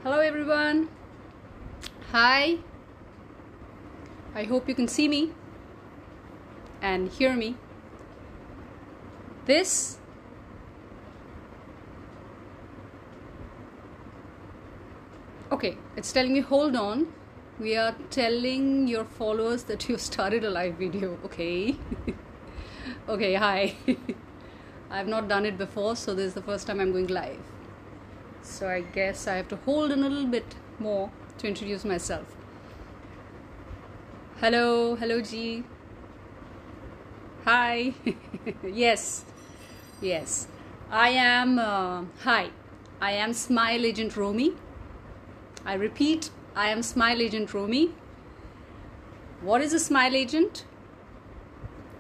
Hello everyone. Hi. I hope you can see me and hear me. This Okay, it's telling me hold on. We are telling your followers that you started a live video. Okay. Okay, hi. I've not done it before, so this is the first time I'm going live. So I guess I have to hold on a little bit more to introduce myself. Hello G. Hi. Yes. I am, I am Smile Agent Romy. I repeat, I am Smile Agent Romy. What is a smile agent?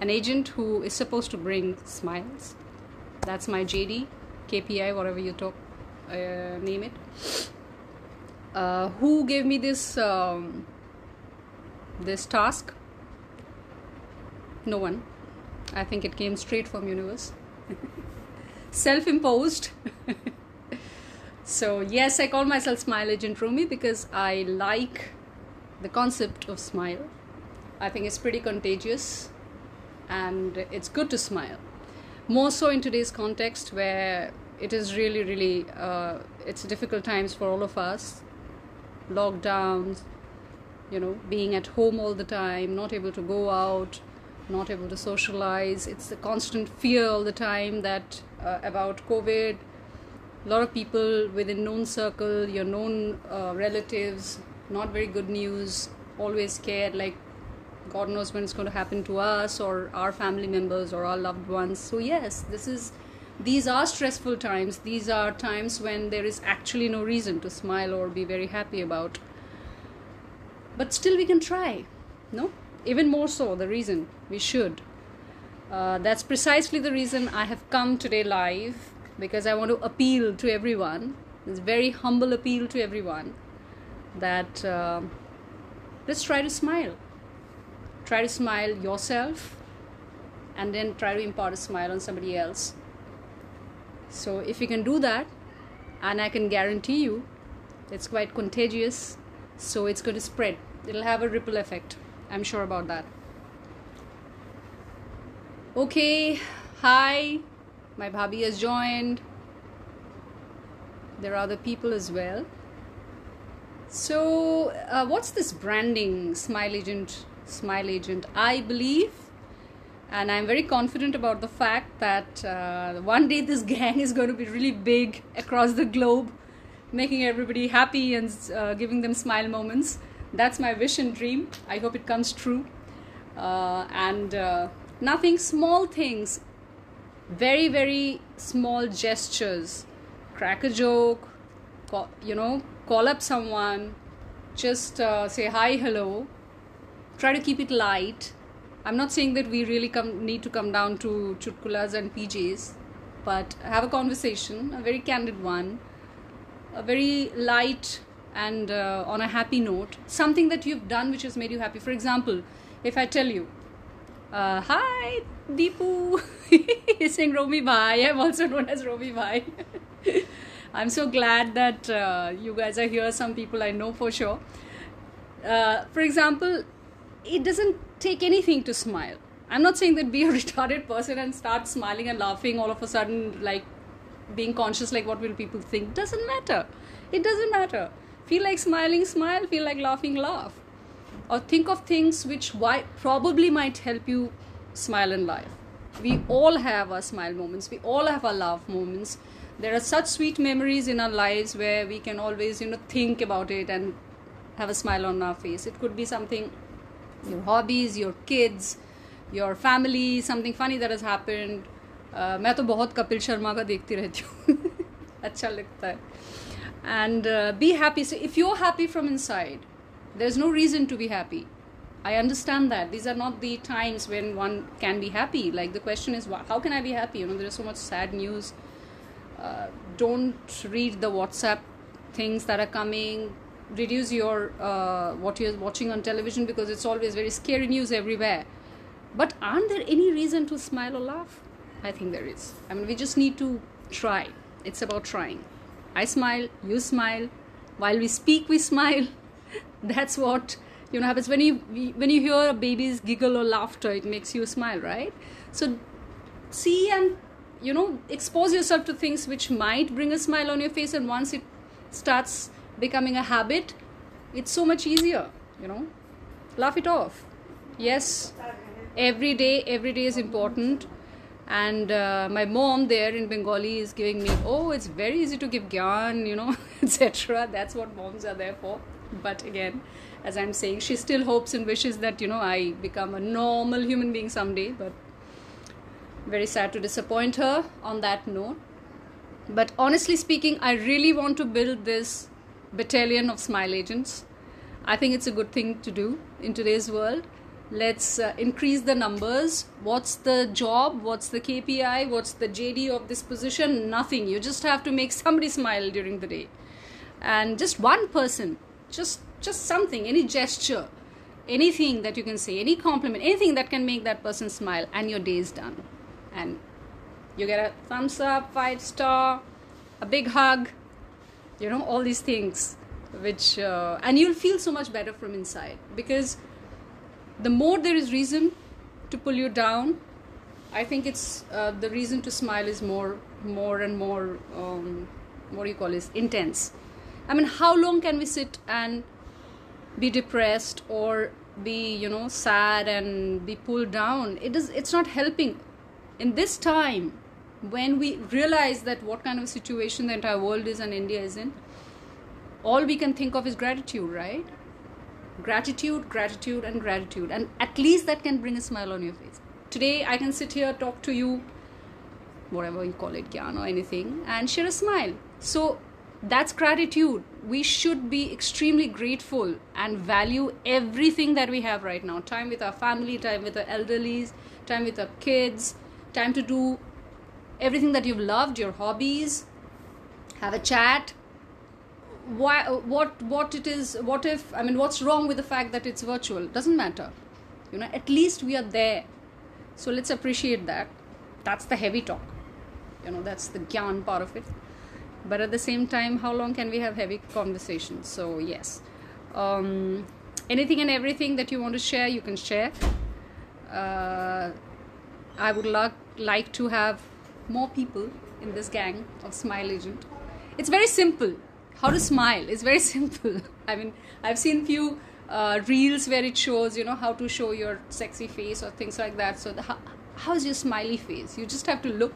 An agent who is supposed to bring smiles. That's my JD, KPI, whatever you name it. Who gave me this this task? No one. I think it came straight from universe. Self-imposed. So yes, I call myself Smile Agent Romy because I like the concept of smile. I think it's pretty contagious and it's good to smile. More so in today's context where it is really it's difficult times for all of us. Lockdowns, being at home all the time, not able to go out, not able to socialize. It's the constant fear all the time that about COVID. A lot of people within known circle, your known relatives, not very good news, always scared, like God knows when it's going to happen to us or our family members or our loved ones. So yes, these are stressful times. These are times when there is actually no reason to smile or be very happy about. But still we can try, no? Even more so, the reason we should. That's precisely the reason I have come today live, because I want to appeal to everyone. It's a very humble appeal to everyone that let's try to smile. Try to smile yourself and then try to impart a smile on somebody else. So if you can do that, and I can guarantee you it's quite contagious, so it's going to spread. It'll have a ripple effect. I'm sure about that. Okay, hi. My bhabhi has joined. There are other people as well. So what's this branding, Smile Agent? I believe, and I'm very confident about the fact that one day this gang is going to be really big across the globe, making everybody happy and giving them smile moments. That's my wish and dream. I hope it comes true. Nothing, small things, very small gestures. Crack a joke, call up someone, just say hi, hello. Try to keep it light. I'm not saying that we really need to come down to chutkulas and PJs, but have a conversation, a very candid one, a very light and on a happy note. Something that you've done which has made you happy. For example, if I tell you, hi Deepu, he's saying Romy bhai. I'm also known as Romy bhai. I'm so glad that you guys are here. Some people I know for sure. For example, it doesn't take anything to smile. I'm not saying that be a retarded person and start smiling and laughing all of a sudden, like being conscious like what will people think. Doesn't matter. It doesn't matter. Feel like smiling, smile. Feel like laughing, laugh. Or think of things which probably might help you smile in life. We all have our smile moments. We all have our laugh moments. There are such sweet memories in our lives where we can always, think about it and have a smile on our face. It could be something, your hobbies, your kids, your family, something funny that has happened. मैं तो बहुत कपिल शर्मा का देखती रहती हूँ. अच्छा लगता है. And be happy. So if you're happy from inside, there's no reason to be happy. I understand that. These are not the times when one can be happy. Like the question is, how can I be happy? There is so much sad news. Don't read the WhatsApp things that are coming. Reduce your what you're watching on television because it's always very scary news everywhere. But aren't there any reason to smile or laugh? I think there is. We just need to try. It's about trying. I smile, you smile, while we speak we smile. That's what happens when you hear a baby's giggle or laughter. It makes you smile, right? So see and expose yourself to things which might bring a smile on your face, and once it starts becoming a habit, it's so much easier. Laugh it off. Yes, every day is important. And my mom there in Bengali is giving me, it's very easy to give gyan, etc. That's what moms are there for. But again, as I'm saying, she still hopes and wishes that I become a normal human being someday. But very sad to disappoint her on that note. But honestly speaking, I really want to build this battalion of smile agents. I think it's a good thing to do in today's world. Let's increase the numbers. What's the job? What's the KPI? What's the JD of this position? Nothing. You just have to make somebody smile during the day. And just one person, just something, any gesture, anything that you can say, any compliment, anything that can make that person smile, and your day is done. And you get a thumbs up, 5-star, a big hug, all these things, which and you'll feel so much better from inside, because the more there is reason to pull you down, I think it's the reason to smile is more and more intense. I mean, how long can we sit and be depressed or be sad and be pulled down? It's not helping. In this time, when we realize that what kind of situation the entire world is and India is in, all we can think of is gratitude, right? Gratitude, and at least that can bring a smile on your face. Today I can sit here, talk to you, whatever you call it, gyan or anything, and share a smile. So that's gratitude. We should be extremely grateful and value everything that we have right now. Time with our family, time with our elderlies, time with our kids, time to do everything that you've loved, your hobbies, have a chat. What's wrong with the fact that it's virtual? Doesn't matter. At least we are there. So let's appreciate that. That's the heavy talk. That's the gyan part of it. But at the same time, how long can we have heavy conversations? So yes, anything and everything that you want to share, you can share. I would like to have more people in this gang of Smile Agent. It's very simple. How to smile is very simple. I mean, I've seen few reels where it shows, how to show your sexy face or things like that. So how's your smiley face? You just have to look.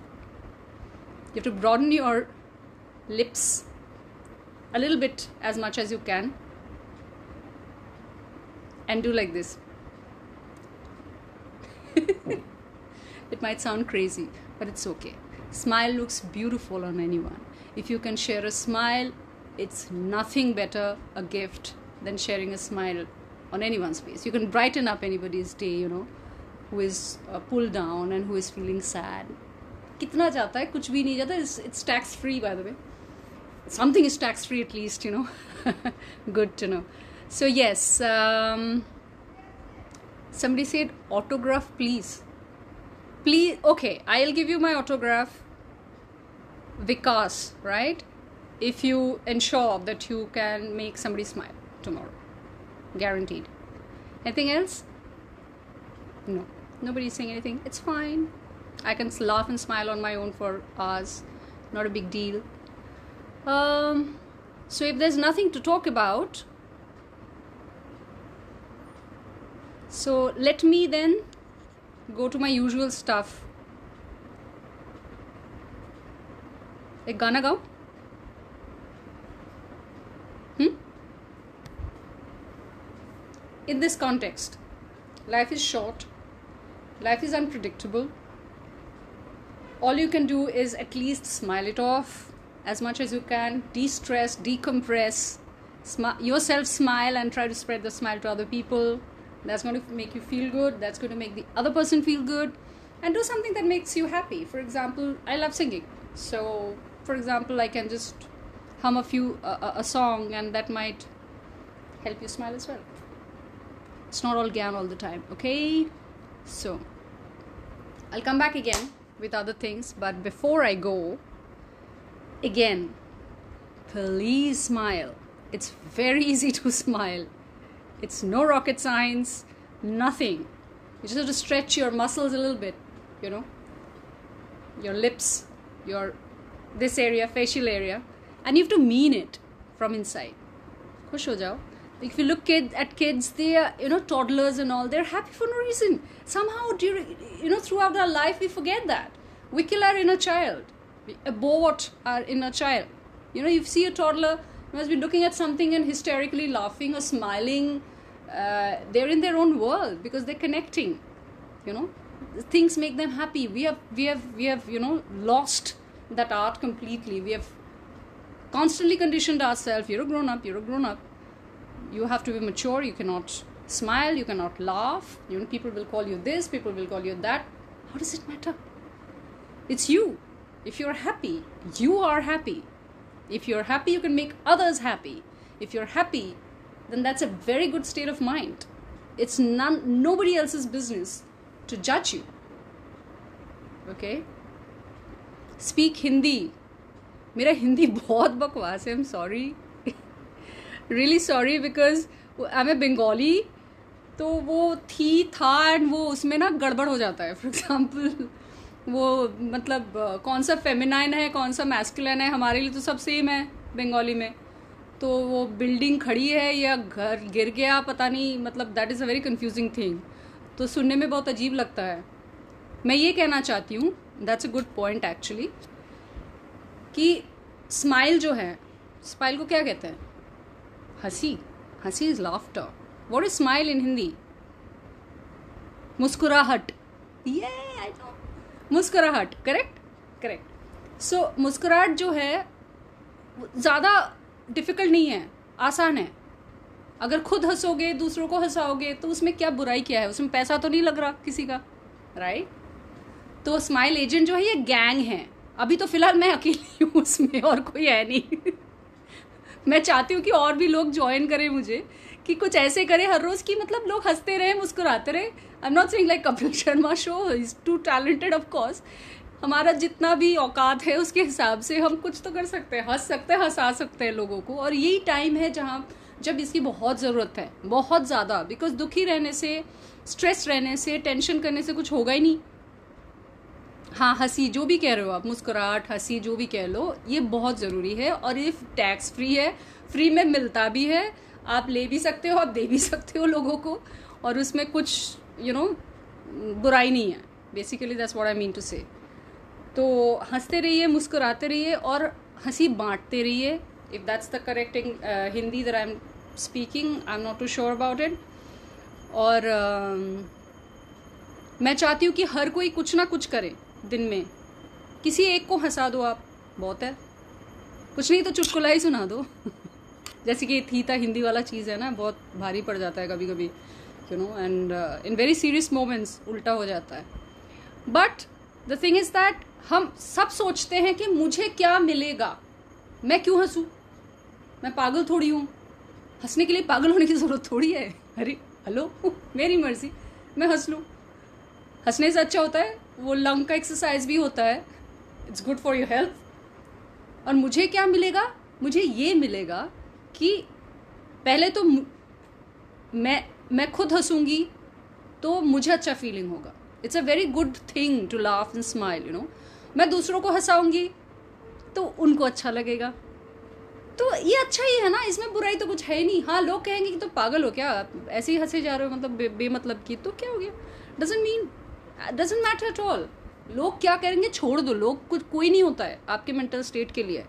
You have to broaden your lips a little bit, as much as you can, and do like this. It might sound crazy, but it's okay. Smile looks beautiful on anyone. If you can share a smile, it's nothing better a gift than sharing a smile on anyone's face. You can brighten up anybody's day, who is pulled down and who is feeling sad. Kitna jata hai? Kuch bhi nahi jata. It's tax free, by the way. Something is tax free at least, Good to know. So yes, somebody said autograph, please. Okay, I'll give you my autograph, Vikas, right? If you ensure that you can make somebody smile tomorrow. Guaranteed. Anything else? No. Nobody's saying anything. It's fine. I can laugh and smile on my own for hours. Not a big deal. So if there's nothing to talk about, so let me then go to my usual stuff. Ek gana gao? In this context, life is short, life is unpredictable. All you can do is at least smile it off as much as you can, de-stress, decompress, yourself smile and try to spread the smile to other people. That's going to make you feel good. That's going to make the other person feel good. And do something that makes you happy. For example, I love singing. So, for example, I can just hum a song, and that might help you smile as well. It's not all gyan all the time, okay? So, I'll come back again with other things. But before I go, again, please smile. It's very easy to smile. It's no rocket science, nothing. You just have to stretch your muscles a little bit, you know, your lips, your this area, facial area, and you have to mean it from inside. Khush ho jao. If you look at kids, they are, you know, toddlers and all, they're happy for no reason. Somehow, throughout our life, we forget that. We kill our inner child. We abort our inner child. You know, you see a toddler must be looking at something and hysterically laughing or smiling. They're in their own world because they're connecting. You know, things make them happy. We have you know, lost that art completely. We have constantly conditioned ourselves. You're a grown up. You're a grown up. You have to be mature. You cannot smile. You cannot laugh. You know, people will call you this. People will call you that. How does it matter? It's you. If you're happy, you are happy. If you're happy, you can make others happy. If you're happy, then that's a very good state of mind. It's nobody else's business to judge you. Okay? Speak Hindi. मेरा हिंदी बहुत बकवास है. I'm sorry. Really sorry because I'm a Bengali. तो वो था and वो उसमें ना गड़बड़ हो जाता है. फॉर एग्जाम्पल वो मतलब कौन सा फेमिनाइन है कौन सा मैस्कुलिन है, हमारे लिए तो सब सेम है बंगाली में. तो वो बिल्डिंग खड़ी है या घर गिर गया पता नहीं, मतलब that is a very confusing thing. तो सुनने में बहुत अजीब लगता है. मैं ये कहना चाहती हूँ, that's a good point actually, कि स्माइल जो है, स्माइल को क्या कहते हैं? हंसी. हंसी is laughter. What is smile in Hindi? मुस्कुराहट. ये आई नो, मुस्कुराहट. करेक्ट. सो मुस्कुराहट जो है ज़्यादा डिफ़िकल्ट नहीं है, आसान है. अगर खुद हंसोगे, दूसरों को हंसाओगे, तो उसमें क्या बुराई क्या है? उसमें पैसा तो नहीं लग रहा किसी का, राइट? तो स्माइल एजेंट जो है ये गैंग है. अभी तो फिलहाल मैं अकेली हूँ उसमें, और कोई है नहीं. मैं चाहती हूँ कि और भी लोग ज्वाइन करें मुझे, कि कुछ ऐसे करें हर रोज़ की मतलब लोग हंसते रहे, मुस्कुराते रहे. I am not saying like Kapil Sharma show is too talented of course. हमारा जितना भी औकात है उसके हिसाब से हम कुछ तो कर सकते हैं, हंस सकते हैं, हंसा सकते हैं लोगों को. और यही टाइम है जब इसकी बहुत ज़रूरत है, बहुत ज़्यादा. बिकॉज दुखी रहने से, स्ट्रेस रहने से, टेंशन करने से कुछ होगा ही नहीं. हाँ, हंसी जो भी कह रहे हो आप, मुस्कुराहट, हंसी जो भी कह लो, ये बहुत ज़रूरी है. और ये टैक्स फ्री है, फ्री में मिलता भी है. आप ले भी सकते हो, आप दे भी सकते हो लोगों को, और उसमें कुछ बुराई नहीं है. Basically that's what I mean to say. तो हंसते रहिए, मुस्कुराते रहिए और हंसी बांटते रहिए. If that's the correct Hindi that I am speaking, I am not too sure about it. और मैं चाहती हूँ कि हर कोई कुछ ना कुछ करे दिन में. किसी एक को हंसा दो आप, बहुत है. कुछ नहीं तो चुटकुला ही सुना दो. जैसे कि थी था हिंदी वाला चीज़ है ना, बहुत भारी पड़ जाता है कभी कभी, and in very serious moments उल्टा हो जाता है. But the thing is that हम सब सोचते हैं कि मुझे क्या मिलेगा, मैं क्यों हंसूँ, मैं पागल थोड़ी हूँ. हंसने के लिए पागल होने की ज़रूरत थोड़ी है. अरे हेलो, मेरी मर्जी, मैं हंस लूँ. हंसने से अच्छा होता है, वो लंग का एक्सरसाइज भी होता है. It's good for your health. और मुझे क्या मिलेगा? मुझे ये मिलेगा कि पहले तो मैं खुद हंसूंगी तो मुझे अच्छा फीलिंग होगा. It's a very good thing to laugh and smile. मैं दूसरों को हंसाऊंगी तो उनको अच्छा लगेगा. तो ये अच्छा ही है ना, इसमें बुराई तो कुछ है ही नहीं. हाँ, लोग कहेंगे कि तो पागल हो क्या, ऐसे ही हंसे जा रहे हो, मतलब बेमतलब की, तो क्या हो गया? Doesn't matter at all. लोग क्या करेंगे छोड़ दो. लोग कोई नहीं होता है आपके मेंटल स्टेट के लिए.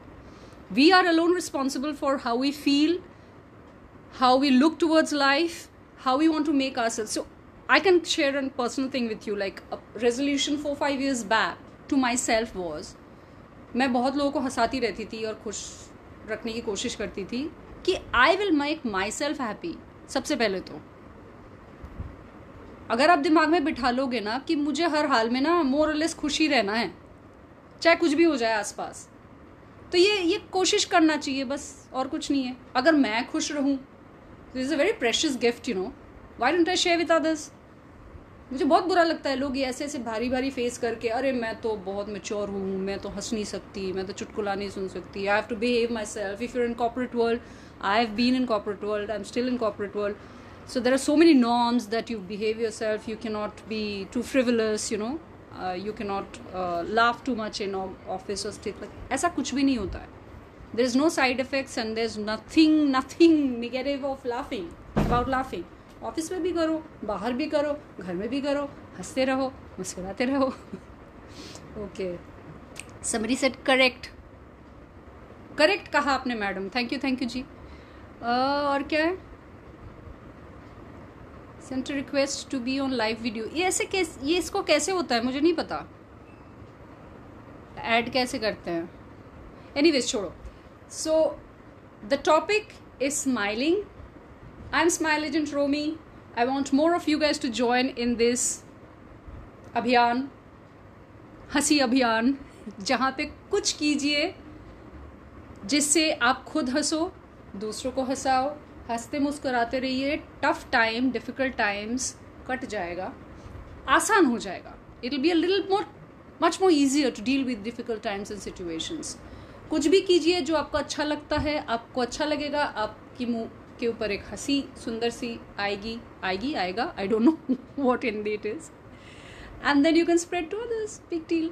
We are alone responsible for how we feel, how we look towards life, how we want to make ourselves. So I can share a personal thing with you, like a resolution 4-5 years back to myself was, मैं बहुत लोगों को हंसाती रहती थी और खुश रखने की कोशिश करती थी कि I will make myself happy. सबसे पहले तो अगर आप दिमाग में बिठा लोगे ना कि मुझे हर हाल में ना मोर और लेस खुशी रहना है, चाहे कुछ भी हो जाए आसपास, तो ये कोशिश करना चाहिए बस, और कुछ नहीं है. अगर मैं खुश रहूँ, this is a very precious gift, why don't I share with others? मुझे बहुत बुरा लगता है लोग ये ऐसे ऐसे भारी भारी फेस करके, अरे मैं तो बहुत मैच्योर हूँ, मैं तो हंस नहीं सकती, मैं तो चुटकुला नहीं सुन सकती, I have to behave myself. If you are in corporate world, I have been in corporate world, I am still in corporate world. So there are so many norms that you behave yourself. You cannot be too frivolous, you know. You cannot laugh too much in office or stuff like. ऐसा कुछ भी नहीं होता है. There is no side effects and there is nothing negative of laughing, about laughing. Office में भी करो, बाहर भी करो, घर में भी करो, हंसते रहो, मुस्कुराते रहो. Okay. Somebody said correct. Correct कहा आपने मैडम. Thank you जी. और क्या है? Send request to be on live video. ये ऐसे कैसे, ये इसको कैसे होता है मुझे नहीं पता. ऐड कैसे करते हैं? एनीवेज छोड़ो. So the topic is smiling. I am smile agent Romi. I want more of you guys to join in this अभियान, हंसी अभियान, जहाँ पे कुछ कीजिए जिससे आप खुद हंसो, दूसरों को हंसाओ, हंसते मुस्कुराते रहिए. टफ टाइम, डिफिकल्ट टाइम्स कट जाएगा, आसान हो जाएगा. It will be a little more, much more easier to deal with difficult times and situations. कुछ भी कीजिए जो आपको अच्छा लगता है, आपको अच्छा लगेगा, आपकी मुंह के ऊपर एक हंसी सुंदर सी आएगा. I don't know what Hindi it is. And then you can spread to others. Big deal.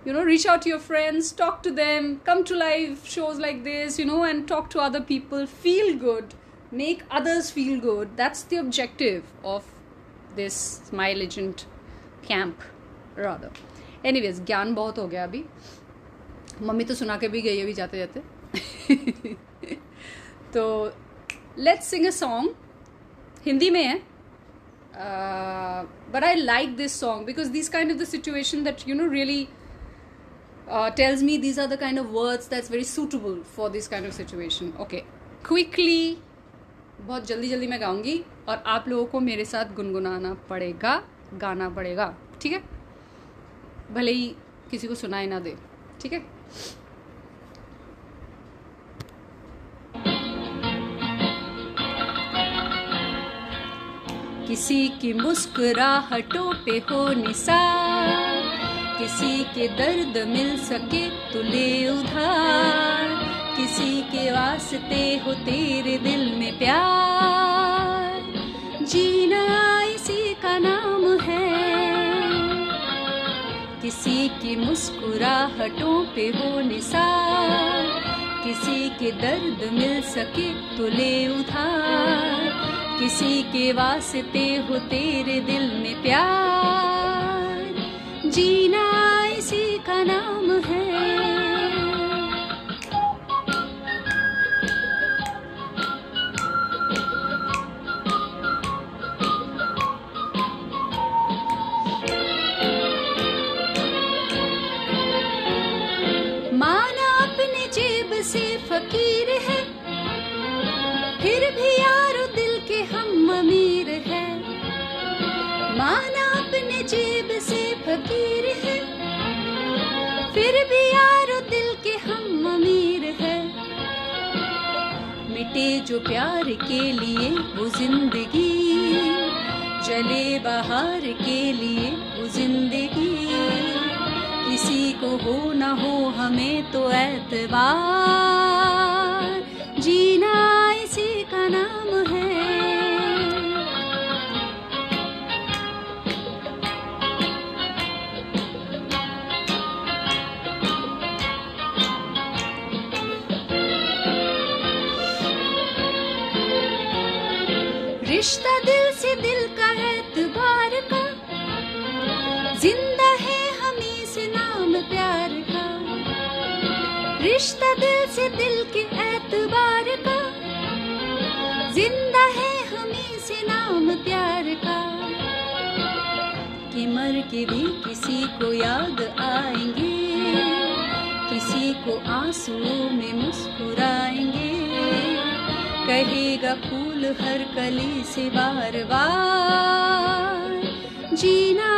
You know, reach out to your friends, talk to them, come to live shows like this, you know, and talk to other people. Feel good. Make others feel good. That's the objective of this Smile Agent camp, rather. Anyways, ज्ञान बहुत हो गया अभी. Mummy तो सुना के भी गई अभी जाते जाते. तो let's sing a song. Hindi में है. But I like this song because these kind of the situation that, you know, really tells me these are the kind of words that's very suitable for this kind of situation. Okay, quickly, बहुत जल्दी मैं गाऊंगी और आप लोगों को मेरे साथ गुनगुनाना पड़ेगा, गाना पड़ेगा. ठीक है, भले ही किसी को सुनाई ना दे. ठीक है. किसी की मुस्कुराहटों पे हो निसार, किसी के दर्द मिल सके तो ले उधार, किसी के वास्ते हो तेरे दिल में प्यार, जीना इसी का नाम है. किसी की मुस्कुराहटों पे हो निसार, किसी के दर्द मिल सके तो ले उधार, किसी के वास्ते हो तेरे दिल में प्यार, जीना इसी का नाम है. माना अपने जेब से फकीर है, फिर भी यारो दिल के हम अमीर है. माना अपने जेब से फकीर है, फिर भी यारो दिल के हम अमीर है. मिटे जो प्यार के लिए वो जिंदगी, जले बहार के लिए वो जिंदगी, किसी को हो ना हो हमें तो एतबार, जीना इसी का नाम है. रिश्ता दिल से दिल का एतबार का, जिंदा है हमी से नाम प्यार का. रिश्ता दिल से दिल के एतबार का, जिंदा है हमी से नाम प्यार का. कि मर के भी किसी को याद आएंगे, किसी को आंसुओं में मुस्कुराएंगे, कहेगा फूल हर कली से बार बार, जीना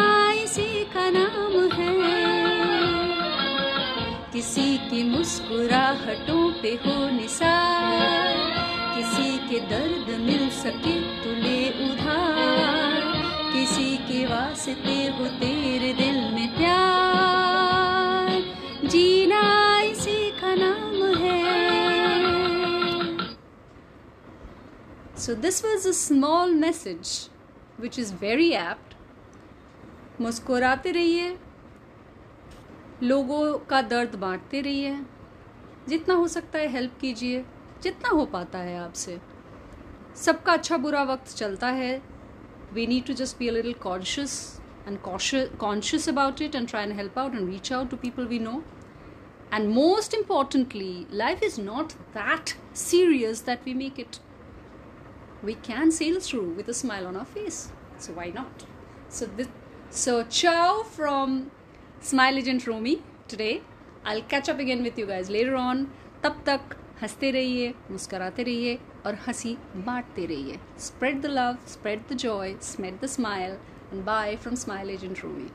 इसी का नाम है. किसी की मुस्कुराहटों पे हो निसार, किसी के दर्द मिल सके तो ले उधार, किसी के वास्ते हो तेरे दिल में प्यार, जीना इसी का नाम है। So this was a small message which is very apt. मुस्कुराते रहिए, लोगों का दर्द बांटते रहिए, जितना हो सकता है हेल्प कीजिए, जितना हो पाता है आपसे। सबका अच्छा बुरा वक्त चलता है। We need to just be a little conscious about it and try and help out and reach out to people we know. And most importantly, life is not that serious that we make it. We can sail through with a smile on our face. So why not? So ciao from Smile Agent Romy today. I'll catch up again with you guys later on. तब तक हंसते रहिए, मुस्कुराते रहिए और हंसी बांटते रहिए. Spread the love, spread the joy, spread the smile, and bye from Smile Agent Romy.